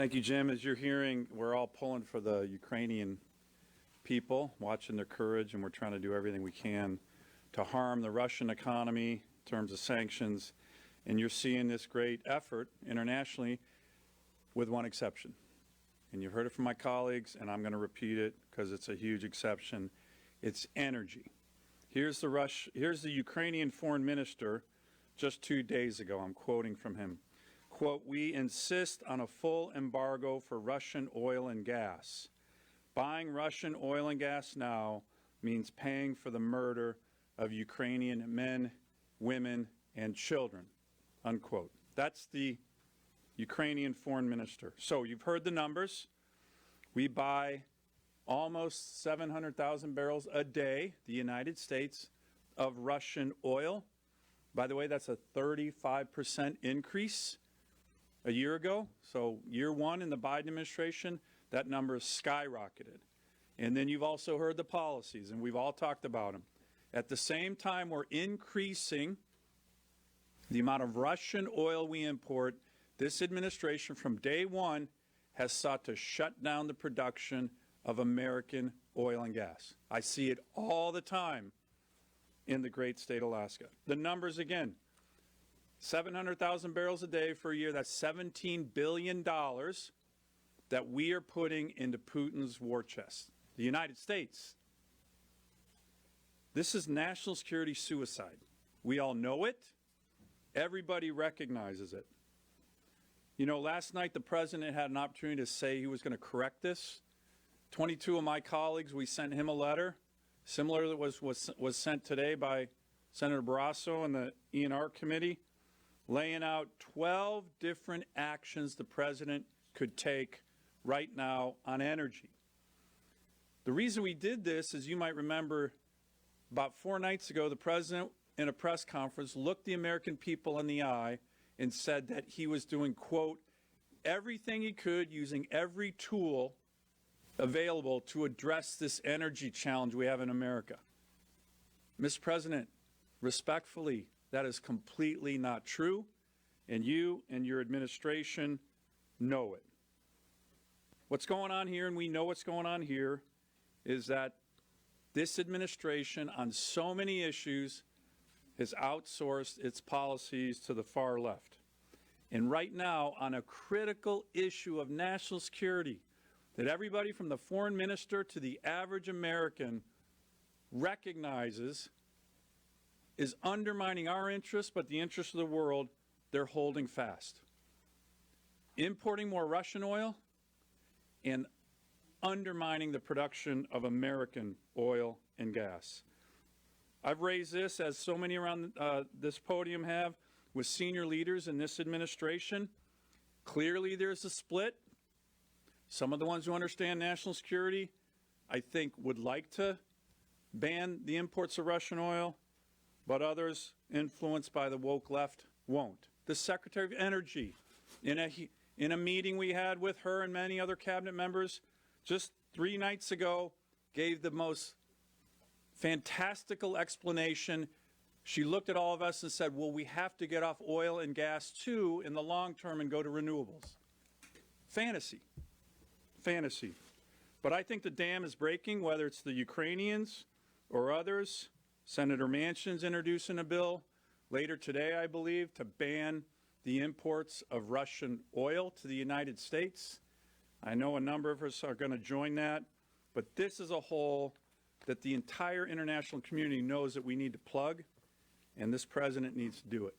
Thank you, Jim. As you're hearing, we're all pulling for the Ukrainian people, watching their courage, and we're trying to do everything we can to harm the Russian economy in terms of sanctions. And you're seeing this great effort internationally with one exception. And you've heard it from my colleagues, and I'm going to repeat it because it's a huge exception. It's energy. Here's the Ukrainian foreign minister just 2 days ago. I'm quoting from him. Quote, "We insist on a full embargo for Russian oil and gas. Buying Russian oil and gas now means paying for the murder of Ukrainian men, women, and children," unquote. That's the Ukrainian foreign minister. So you've heard the numbers. We buy almost 700,000 barrels a day, the United States, of Russian oil. By the way, that's a 35% increase a year ago. So year one in the Biden administration, that number has skyrocketed. And then you've also heard the policies, and we've all talked about them. At the same time, we're increasing the amount of Russian oil we import. This administration from day one has sought to shut down the production of American oil and gas. I see it all the time in the great state of Alaska. The numbers again, 700,000 barrels a day for a year, that's $17 billion that we are putting into Putin's war chest. The United States. This is national security suicide. We all know it. Everybody recognizes it. You know, last night the president had an opportunity to say he was going to correct this. 22 of my colleagues, we sent him a letter, similar that was sent today by Senator Barrasso and the E&R committee, laying out 12 different actions the president could take right now on energy. The reason we did this, as you might remember, about 4 nights ago, the president in a press conference looked the American people in the eye and said that he was doing, quote, everything he could using every tool available to address this energy challenge we have in America. Mr. President, respectfully, that is completely not true, and you and your administration know it. What's going on here, and we know what's going on here, is that this administration on so many issues has outsourced its policies to the far left. And right now, on a critical issue of national security, that everybody from the foreign minister to the average American recognizes is undermining our interests, but the interests of the world, they're holding fast. Importing more Russian oil and undermining the production of American oil and gas. I've raised this, as so many around this podium have, with senior leaders in this administration. Clearly there's a split. Some of the ones who understand national security, I think, would like to ban the imports of Russian oil, but others, influenced by the woke left, won't. The Secretary of Energy, in a meeting we had with her and many other cabinet members just 3 nights ago, gave the most fantastical explanation. She looked at all of us and said, well, we have to get off oil and gas too in the long term and go to renewables. Fantasy. But I think the dam is breaking, whether it's the Ukrainians or others. Senator Manchin's introducing a bill later today, I believe, to ban the imports of Russian oil to the United States. I know a number of us are going to join that, but this is a hole that the entire international community knows that we need to plug, and this president needs to do it.